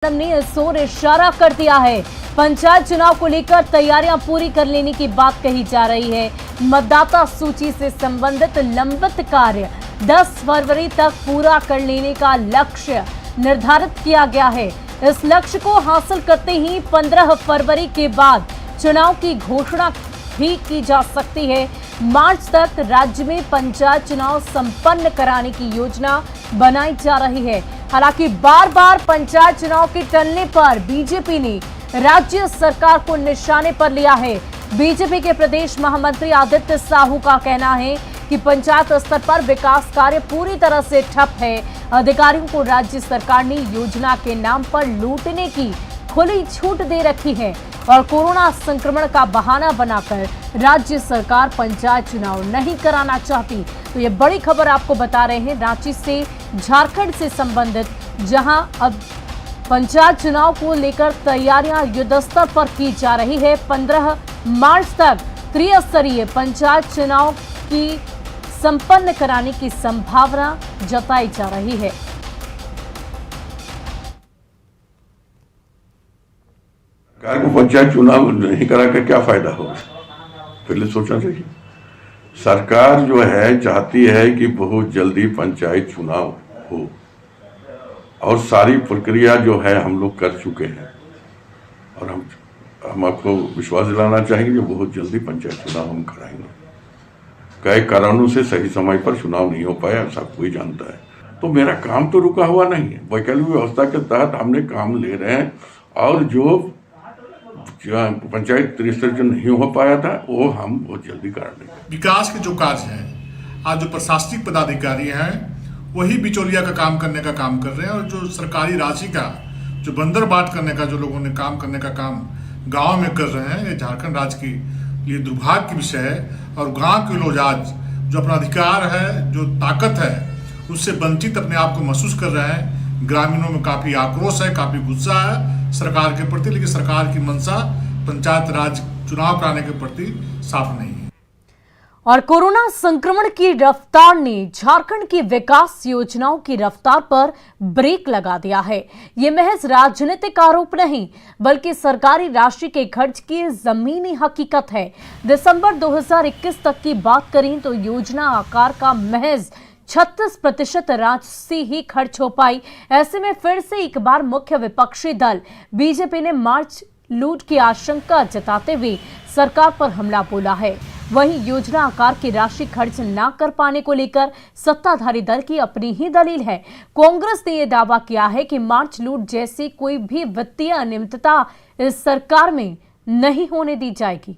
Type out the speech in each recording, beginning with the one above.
ने इस ओर इशारा कर दिया है। पंचायत चुनाव को लेकर तैयारियां पूरी कर लेने की बात कही जा रही है। मतदाता सूची से संबंधित लंबित कार्य 10 फरवरी तक पूरा कर लेने का लक्ष्य निर्धारित किया गया है। इस लक्ष्य को हासिल करते ही 15 फरवरी के बाद चुनाव की घोषणा भी की जा सकती है। मार्च तक राज्य में पंचायत चुनाव संपन्न कराने की योजना बनाई जा रही है। हालांकि बार बार पंचायत चुनाव के टलने पर बीजेपी ने राज्य सरकार को निशाने पर लिया है। बीजेपी के प्रदेश महामंत्री आदित्य साहू का कहना है कि पंचायत स्तर पर विकास कार्य पूरी तरह से ठप है। अधिकारियों को राज्य सरकार ने योजना के नाम पर लूटने की खुली छूट दे रखी है और कोरोना संक्रमण का बहाना बनाकर राज्य सरकार पंचायत चुनाव नहीं कराना चाहती। तो ये बड़ी खबर आपको बता रहे हैं रांची से, झारखंड से संबंधित, जहां अब पंचायत चुनाव को लेकर तैयारियां युद्धस्तर पर की जा रही है। 15 मार्च तक त्रिस्तरीय पंचायत चुनाव की संपन्न कराने की संभावना जताई जा रही है। सरकार को पंचायत चुनाव नहीं कराकर क्या फायदा होगा, पहले सोचना चाहिए। सरकार जो है चाहती है कि बहुत जल्दी पंचायत चुनाव हो और सारी प्रक्रिया जो है हम लोग कर चुके हैं और हम आपको विश्वास दिलाना चाहेंगे कि बहुत जल्दी पंचायत चुनाव हम कराएंगे। कई कारणों से सही समय पर चुनाव नहीं हो पाया, सब कोई जानता है। तो मेरा काम तो रुका हुआ नहीं है। वैकल्पिक व्यवस्था के तहत हमने काम ले रहे हैं और जो पंचायत त्रिस्तरीय जो नहीं हो पाया था वो हम बहुत जल्दी करा देंगे। विकास के जो कार्य हैं, आज जो प्रशासनिक पदाधिकारी हैं वही बिचौलिया का काम करने का काम कर रहे हैं और जो सरकारी राशि का जो बंदर बाट करने का जो लोगों ने काम करने का काम गांव में कर रहे हैं, ये झारखंड राज्य के लिए दुर्भाग्य की विषय है। और गांव के लोग आज जो अपना अधिकार है, जो ताकत है, उससे वंचित अपने आप को महसूस कर रहे हैं। ग्रामीणों में काफी आक्रोश है, काफी गुस्सा है सरकार के प्रति, लेकिन सरकार की मंशा पंचायत राज चुनाव कराने के प्रति साफ नहीं है। और कोरोना संक्रमण की रफ्तार ने झारखंड की विकास योजनाओं की रफ्तार पर ब्रेक लगा दिया है। ये महज राजनीतिक आरोप नहीं, बल्कि सरकारी राशि के खर्च की जमीनी हकीकत है। दिसंबर 2021 तक की बात करें तो योजना आकार का महज 36% राशि ही खर्च हो पाई। ऐसे में फिर से एक बार मुख्य विपक्षी दल बीजेपी ने मार्च लूट की आशंका जताते हुए सरकार पर हमला बोला है। वहीं योजना आकार की राशि खर्च न कर पाने को लेकर सत्ताधारी दल की अपनी ही दलील है। कांग्रेस ने यह दावा किया है कि मार्च लूट जैसी कोई भी वित्तीय अनियमितता इस सरकार में नहीं होने दी जाएगी।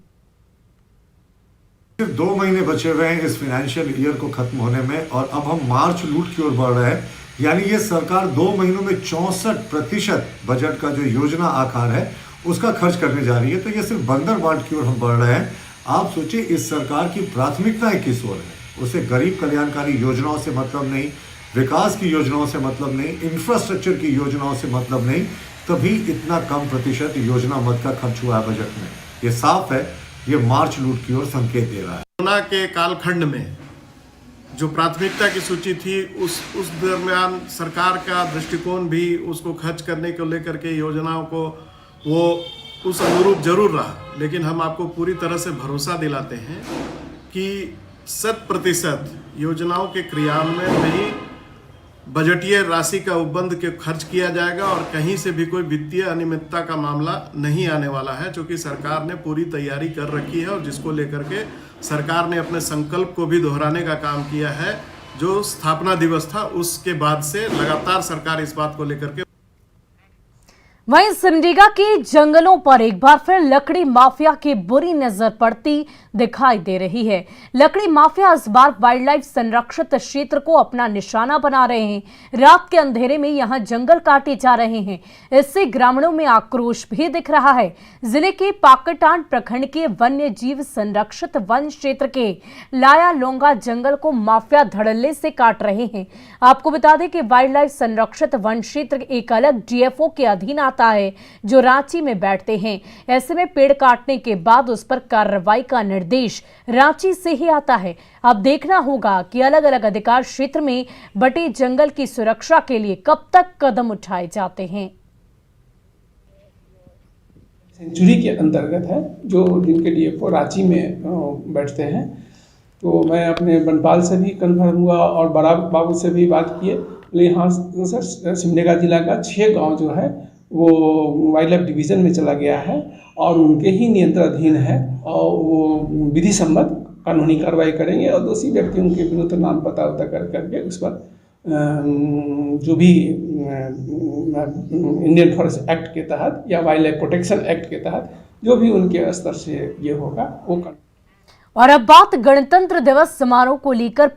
सिर्फ 2 महीने बचे हुए हैं इस फाइनेंशियल ईयर को खत्म होने में और अब हम मार्च लूट की ओर बढ़ रहे हैं। यानी ये सरकार 2 महीनों में 64% बजट का जो योजना आकार है उसका खर्च करने जा रही है। तो ये सिर्फ बंदर बाट की ओर हम बढ़ रहे हैं। आप सोचिए इस सरकार की प्राथमिकताएं किस ओर है। उसे गरीब कल्याणकारी योजनाओं से मतलब नहीं, विकास की योजनाओं से मतलब नहीं, इंफ्रास्ट्रक्चर की योजनाओं से मतलब नहीं, तभी इतना कम प्रतिशत योजना मद का खर्च हुआ है बजट में। ये साफ है, ये मार्च लूट की ओर संकेत दे रहा है। कोरोना के कालखंड में जो प्राथमिकता की सूची थी उस दरमियान सरकार का दृष्टिकोण भी उसको खर्च करने को लेकर के योजनाओं को वो उस अनुरूप जरूर रहा, लेकिन हम आपको पूरी तरह से भरोसा दिलाते हैं कि 100% योजनाओं के क्रियान्वयन में ही बजटीय राशि का उपबंध के खर्च किया जाएगा और कहीं से भी कोई वित्तीय अनियमितता का मामला नहीं आने वाला है, क्योंकि सरकार ने पूरी तैयारी कर रखी है और जिसको लेकर के सरकार ने अपने संकल्प को भी दोहराने का काम किया है। जो स्थापना दिवस था उसके बाद से लगातार सरकार इस बात को लेकर के। वहीं सिमडेगा के जंगलों पर एक बार फिर लकड़ी माफिया की बुरी नजर पड़ती दिखाई दे रही है। लकड़ी माफिया इस बार वाइल्ड लाइफ संरक्षित क्षेत्र को अपना निशाना बना रहे हैं। रात के अंधेरे में यहां जंगल काटे जा रहे हैं। इससे ग्रामीणों में आक्रोश भी दिख रहा है। जिले के पाकटांड प्रखंड के वन्य जीव संरक्षित वन क्षेत्र के लाया लोंगा जंगल को माफिया धड़ल्ले से काट रहे हैं। आपको बता दें कि वाइल्ड लाइफ संरक्षित वन क्षेत्र एक अलग डीएफओ के अधीन आता है जो रांची में बैठते हैं। ऐसे में पेड़ काटने के बाद उस पर कार्रवाई का निर्देश रांची से ही आता है। अब देखना होगा कि अलग अलग अधिकार क्षेत्र में बटे जंगल की सुरक्षा के लिए कब तक कदम उठाए जाते हैं। सेंचुरी के अंतर्गत है, जो जिनके डीएफओ रांची में बैठते हैं। तो मैं अपने बनपाल से भी कन्फर्म हुआ और बड़ा बाबू से भी बात किए, लेकिन हाँ सर, सिमडेगा जिला का 6 गांव जो है वो वाइल्ड लाइफ डिवीज़न में चला गया है और उनके ही नियंत्रणाधीन है और वो विधि सम्मत कानूनी कार्रवाई करेंगे और दोषी व्यक्तियों के विरुद्ध नाम पता कर करके उस पर जो भी इंडियन फॉरेस्ट एक्ट के तहत या वाइल्ड लाइफ प्रोटेक्शन एक्ट के तहत जो भी उनके स्तर से ये होगा वो कर। और अब बात गणतंत्र दिवस समारोह को लेकर